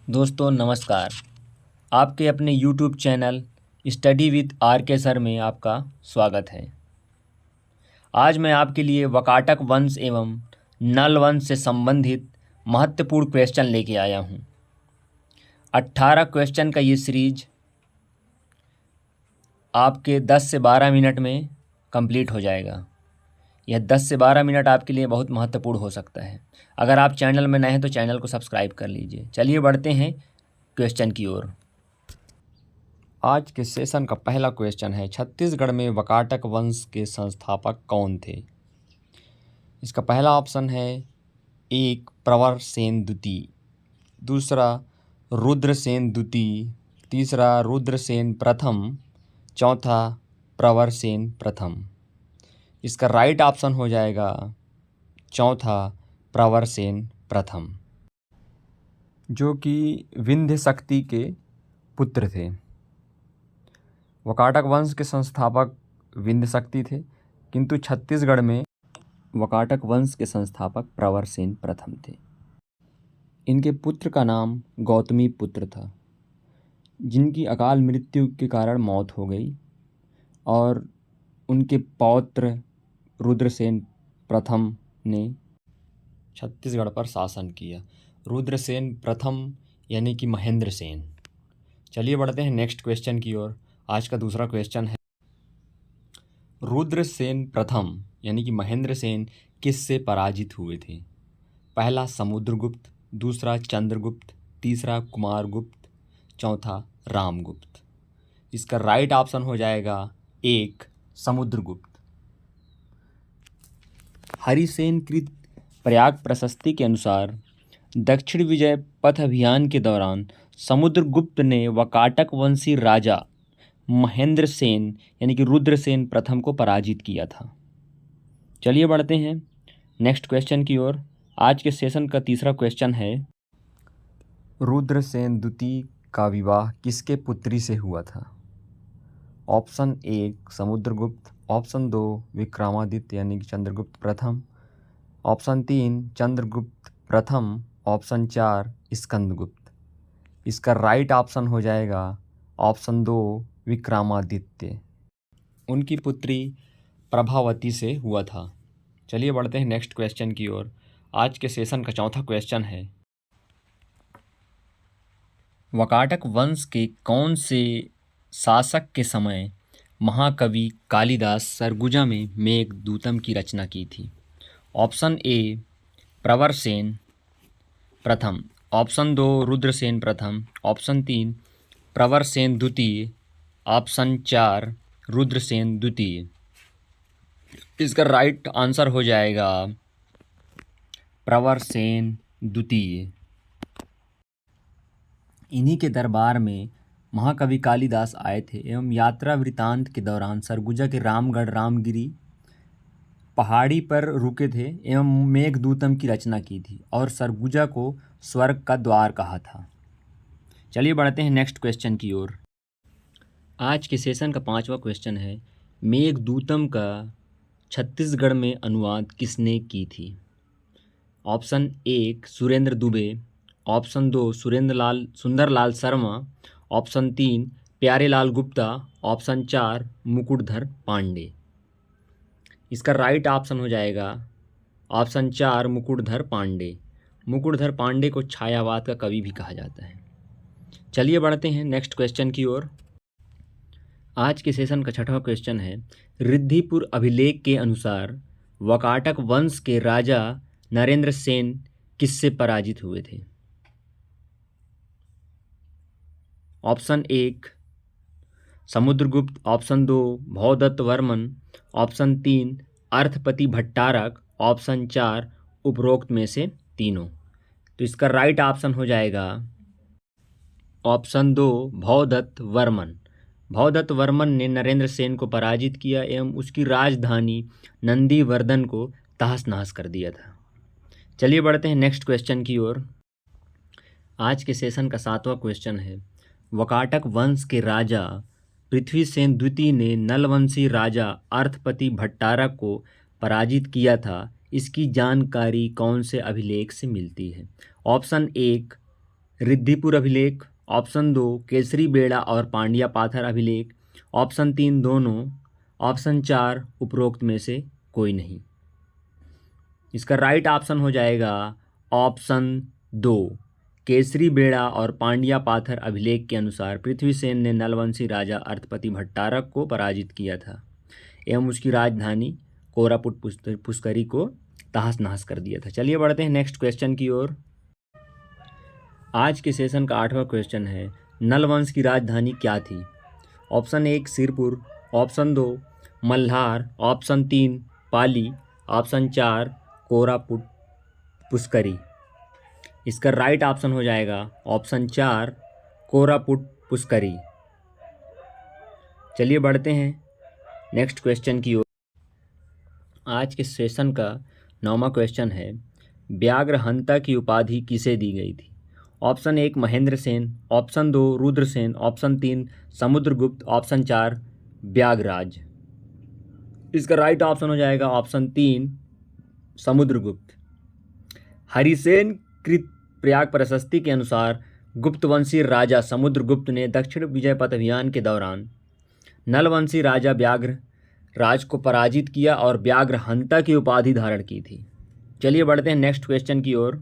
दोस्तों नमस्कार। आपके अपने YouTube channel study with R K sir में आपका स्वागत है। आज मैं आपके लिए वकाटक वंश एवं नल वंश से संबंधित महत्वपूर्ण क्वेश्चन लेके आया हूँ। 18 क्वेश्चन का ये सीरीज आपके 10 से 12 मिनट में कंप्लीट हो जाएगा। यह 10 से 12 मिनट आपके लिए बहुत महत्वपूर्ण हो सकता है। अगर आप चैनल में नए हैं तो चैनल को सब्सक्राइब कर लीजिए। चलिए बढ़ते हैं क्वेश्चन की ओर। आज के सेशन का पहला क्वेश्चन है, छत्तीसगढ़ में वकाटक वंश के संस्थापक कौन थे? इसका पहला ऑप्शन है 1 प्रवर सेन द्वितीय, दूसरा रुद्रसेन द्वितीय, तीसरा रुद्रसेन प्रथम, चौथा प्रवर सेन प्रथम। इसका राइट ऑप्शन हो जाएगा चौथा प्रवर सेन प्रथम, जो कि विंध्य शक्ति के पुत्र थे। वकाटक वंश के संस्थापक विंध्य शक्ति थे, किंतु छत्तीसगढ़ में वकाटक वंश के संस्थापक प्रवर सेन प्रथम थे। इनके पुत्र का नाम गौतमी पुत्र था, जिनकी अकाल मृत्यु के कारण मौत हो गई, और उनके पौत्र रुद्रसेन प्रथम ने छत्तीसगढ़ पर शासन किया। रुद्रसेन प्रथम यानी कि महेंद्र सेन। चलिए बढ़ते हैं नेक्स्ट क्वेश्चन की ओर। आज का दूसरा क्वेश्चन है, रुद्रसेन प्रथम यानी कि महेंद्र सेन किससे पराजित हुए थे? पहला समुद्रगुप्त, दूसरा चंद्रगुप्त, तीसरा कुमारगुप्त, चौथा रामगुप्त। इसका राइट ऑप्शन हो जाएगा 1 समुद्रगुप्त। हरिसेन कृत प्रयाग प्रशस्ति के अनुसार दक्षिण विजय पथ अभियान के दौरान समुद्रगुप्त ने वकाटक वंशी राजा महेंद्र सेन यानी कि रुद्रसेन प्रथम को पराजित किया था। चलिए बढ़ते हैं नेक्स्ट क्वेश्चन की ओर। आज के सेशन का तीसरा क्वेश्चन है, रुद्रसेन द्वितीय का विवाह किसके पुत्री से हुआ था? ऑप्शन 1 समुद्रगुप्त, ऑप्शन 2 विक्रमादित्य यानी कि चंद्रगुप्त प्रथम, ऑप्शन 3 चंद्रगुप्त प्रथम, ऑप्शन 4 स्कंदगुप्त। इसका राइट ऑप्शन हो जाएगा ऑप्शन 2 विक्रमादित्य। उनकी पुत्री प्रभावती से हुआ था। चलिए बढ़ते हैं नेक्स्ट क्वेश्चन की ओर। आज के सेशन का चौथा क्वेश्चन है, वकाटक वंश के कौन से शासक के समय महाकवि कालिदास सरगुजा में मेघदूतम की रचना की थी? ऑप्शन ए प्रवर सेन प्रथम, ऑप्शन 2 रुद्रसेन प्रथम, ऑप्शन 3 प्रवर सेन द्वितीय, ऑप्शन 4 रुद्रसेन द्वितीय। इसका राइट आंसर हो जाएगा प्रवर सेन द्वितीय। इन्हीं के दरबार में महाकवि कालिदास आए थे एवं यात्रा वृतांत के दौरान सरगुजा के रामगढ़ रामगिरी पहाड़ी पर रुके थे एवं मेघदूतम की रचना की थी और सरगुजा को स्वर्ग का द्वार कहा था। चलिए बढ़ते हैं नेक्स्ट क्वेश्चन की ओर। आज के सेशन का पांचवा क्वेश्चन है, मेघदूतम का छत्तीसगढ़ में अनुवाद किसने की थी? Option 1 Surendra Dubey, option 2 Sundarlal Sharma, option 3 Pyarelal Gupta, option 4 Mukutdhar Pandey. इसका राइट ऑप्शन हो जाएगा ऑप्शन 4 मुकुटधर पांडे। मुकुटधर पांडे को छायावाद का कवि भी कहा जाता है। चलिए बढ़ते हैं नेक्स्ट क्वेश्चन की ओर। आज के सेशन का छठवां क्वेश्चन है, रिद्धिपुर अभिलेख के अनुसार वकाटक वंश के राजा नरेंद्र सेन किससे पराजित हुए थे? Option 1 Samudragupta, option 2 Bhavadatta Varman, option 3 Arthapati Bhattarak, option 4 उपरोक्त में से तीनों। तो इसका राइट ऑप्शन हो जाएगा ऑप्शन 2 भौदत्त वर्मन। भौदत्त वर्मन ने नरेंद्र सेन को पराजित किया एवं उसकी राजधानी नंदीवर्धन को तहस नहस कर दिया था। चलिए बढ़ते हैं नेक्स्ट क्वेश्चन की ओर। आज के सेशन का सातवां क्वेश्चन है, वकाटक वंश के राजा पृथ्वीसेन द्वितीय ने नलवंशी राजा अर्थपति भट्टारक को पराजित किया था। इसकी जानकारी कौन से अभिलेख से मिलती है? ऑप्शन 1 रिद्धिपुर अभिलेख, ऑप्शन 2 केसरी बेड़ा और पांड्या पाथर अभिलेख, ऑप्शन 3 दोनों, ऑप्शन 4 उपरोक्त में से कोई नहीं। इसका राइट ऑप्शन हो जाएगा ऑप्शन 2 केसरी बेड़ा और पांड्या पाथर अभिलेख के अनुसार पृथ्वीसेन ने नलवंशी राजा अर्थपति भट्टारक को पराजित किया था एवं उसकी राजधानी कोरापुट पुष्करी को तहस नहस कर दिया था। चलिए बढ़ते हैं नेक्स्ट क्वेश्चन की ओर। आज के सेशन का 8वां क्वेश्चन है, नलवंश की राजधानी क्या थी? Option 1 Sirpur, option 2 Malhar, option 3 पाली, ऑप्शन 4 कोरापुट पुष्करी। इसका राइट ऑप्शन हो जाएगा ऑप्शन 4 कोरापुट पुष्करी। चलिए बढ़ते हैं नेक्स्ट क्वेश्चन की ओर। आज के सेशन का 9वां क्वेश्चन है, व्याघ्रहंता की उपाधि किसे दी गई थी? Option 1 Mahendra Sen, option 2 Rudrasen, option 3 Samudragupta, option 4 Vyaghraraj. इसका राइट ऑप्शन हो जाएगा ऑप्शन 3 समुद्रगुप्त। हरिसेन कृत प्रयाग प्रशस्ति के अनुसार गुप्तवंशी राजा समुद्रगुप्त ने दक्षिण विजय पथ अभियान के दौरान नलवंशी राजा व्याघ्र राज को पराजित किया और व्याघ्रहंता की उपाधि धारण की थी। चलिए बढ़ते हैं नेक्स्ट क्वेश्चन की ओर।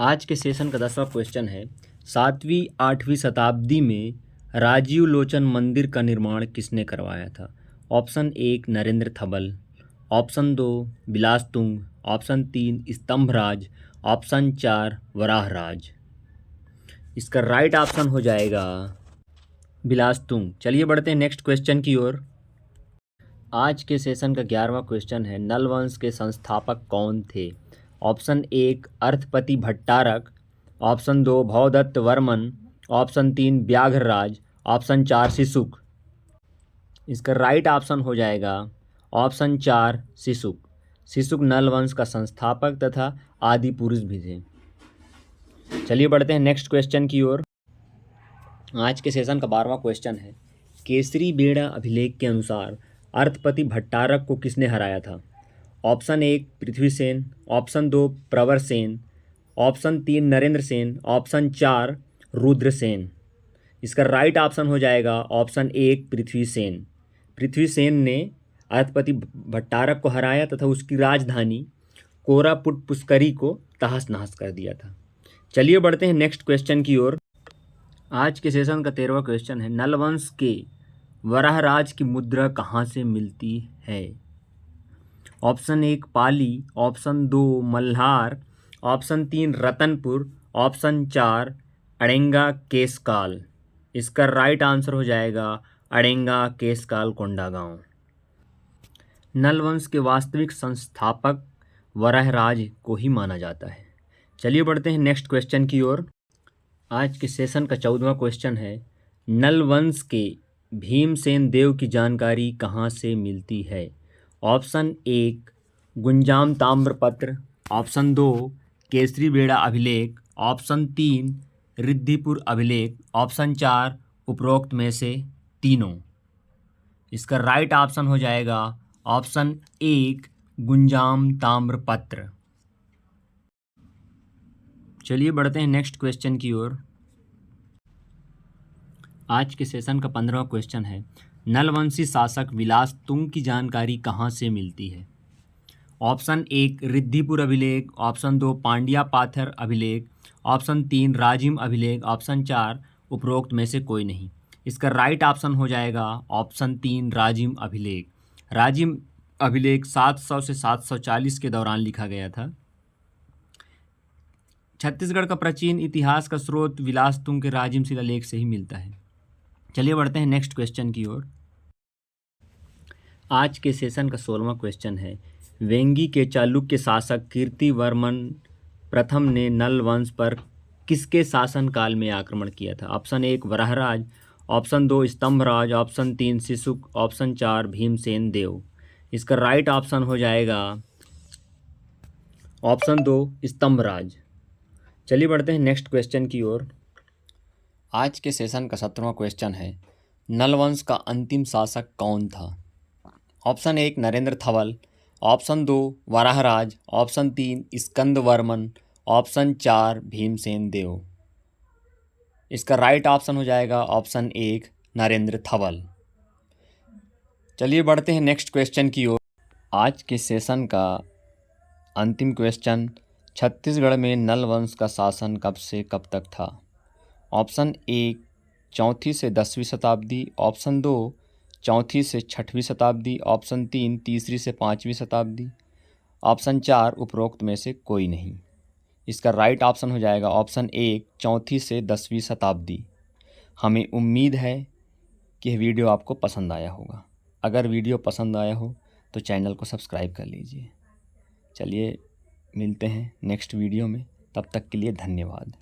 आज के सेशन का 10वां क्वेश्चन है, 7वीं 8वीं शताब्दी में राजीव लोचन मंदिर का निर्माण किसने करवाया था? Option 1 Narendra Thabal, option 2 Bilasatunga, option 3 Stambharaj, option 4 Varaharaj. इसका राइट ऑप्शन हो जाएगा बिलासतुंग। चलिए बढ़ते हैं नेक्स्ट क्वेश्चन की ओर। आज के सेशन का 11वां क्वेश्चन है, नलवंश के संस्थापक कौन थे? Option 1 Arthapati Bhattarak, option 2 Bhavadatta Varman, option 3 Vyaghraraj, option 4 Shishuk. इसका राइट ऑप्शन हो जाएगा ऑप्शन 4 शिशुक। शिशुक नलवंश का संस्थापक तथा आदि पुरुष भी थे। चलिए बढ़ते हैं नेक्स्ट क्वेश्चन की ओर। आज के सेशन का 12वां क्वेश्चन है, केसरी बेड़ा अभिलेख के अनुसार अर्थपति भट्टारक को किसने हराया था? Option 1 Prithvisena, option 2 Pravarasena, option 3 Narendra Sena, option 4 Rudrasena. इसका राइट ऑप्शन हो जाएगा ऑप्शन 1 पृथ्वीसेन। पृथ्वीसेन ने अर्थपति भट्टारक को हराया तथा उसकी राजधानी कोरापुट पुष्करी को तहस नहस कर दिया था। चलिए बढ़ते हैं नेक्स्ट क्वेश्चन की ओर। आज के सेशन का 13वां क्वेश्चन है, नलवंश के वराहराज की मुद्रा कहाँ से मिलती है? Option 1 Pali, option 2 Malhar, option 3 Ratanpur, option 4 Adenga Keskal. इसका राइट आंसर हो जाएगा अड़ेंगा केसकाल कोंडागांव। नलवंश के वास्तविक संस्थापक वराहराज को ही माना जाता है। चलिए बढ़ते हैं नेक्स्ट क्वेश्चन की ओर। आज के सेशन का 14वां क्वेश्चन है, नलवंश के भीमसेन देव की जानकारी कहाँ से मिलती है? ऑप्शन 1 गुंजाम ताम्रपत्र, ऑप्शन 2 केसरी बेड़ा अभिलेख, ऑप्शन 3 रिद्धिपुर अभिलेख, ऑप्शन 4 उपरोक्त में से तीनों। इसका राइट ऑप्शन हो जाएगा ऑप्शन 1 गुंजाम ताम्रपत्र। चलिए बढ़ते हैं नेक्स्ट क्वेश्चन की ओर। आज के सेशन का 15वां क्वेश्चन है, नलवंशी शासक विलासतुंग की जानकारी कहाँ से मिलती है? ऑप्शन 1 रिद्धिपुर अभिलेख, ऑप्शन 2 पांड्या पाथर अभिलेख, ऑप्शन 3 राजिम अभिलेख, ऑप्शन 4 उपरोक्त में से कोई नहीं। इसका राइट ऑप्शन हो जाएगा ऑप्शन 3 राजिम अभिलेख। राजिम अभिलेख 700 से 740 के दौरान लिखा गया था। छत्तीसगढ़ का प्राचीन इतिहास का स्रोत विलासतुंग के राजिम शिलालेख से ही मिलता है। चलिए बढ़ते हैं नेक्स्ट क्वेश्चन की ओर। आज के सेशन का 16वां क्वेश्चन है, वेंगी के चालुक्य शासक कीर्तिवर्मन प्रथम ने नलवंश पर किसके शासनकाल में आक्रमण किया था? ऑप्शन 1 वराहराज, ऑप्शन 2 स्तंभराज, ऑप्शन 3 शिशुक, ऑप्शन 4 भीमसेन देव। इसका राइट ऑप्शन हो जाएगा ऑप्शन 2 स्तंभराज। चलिए बढ़ते हैं नेक्स्ट क्वेश्चन की ओर। आज के सेशन का 17वां क्वेश्चन है, नलवंश का अंतिम शासक कौन था? Option 1 Narendra Thawal, option 2 Varaharaj, option 3 Skandavarman, option 4 Bhimsen Dev. इसका राइट ऑप्शन हो जाएगा ऑप्शन 1 नरेंद्र थवल। चलिए बढ़ते हैं नेक्स्ट क्वेश्चन की ओर। आज के सेशन का अंतिम क्वेश्चन, छत्तीसगढ़ में नल वंश का शासन कब से कब तक था? ऑप्शन 1 4वीं से 10वीं शताब्दी, ऑप्शन 2 4वीं से 6वीं शताब्दी, ऑप्शन 3 3री से 5वीं शताब्दी, ऑप्शन 4 उपरोक्त में से कोई नहीं। इसका राइट ऑप्शन हो जाएगा ऑप्शन 1 4वीं से 10वीं शताब्दी। हमें उम्मीद है कि यह वीडियो आपको पसंद आया होगा। अगर वीडियो पसंद आया हो तो चैनल को सब्सक्राइब कर लीजिए। चलिए मिलते हैं नेक्स्ट वीडियो में, तब तक के लिए धन्यवाद।